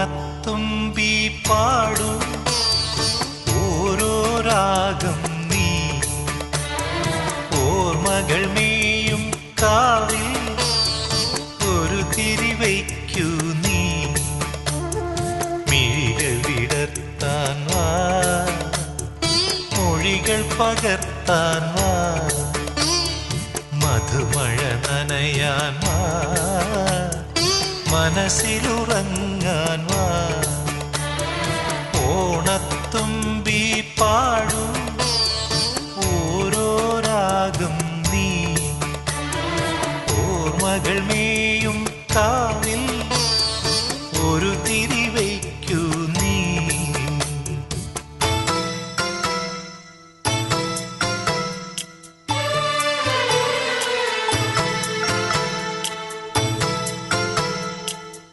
ഓണത്തുമ്പി പാടൂ ഓരോ രാഗം നീ ഓർമ്മകൾ മേയും കാവിൽ ഒരു തിരിവയ്ക്കൂ നീ മിഴികൾ വിടർത്താൻ വാ മൊഴികൾ പകർത്താൻ വാ മധുമഴ നനയാൻ വാ മനസ്സിലുറങ്ങാൻ വാ ഓണ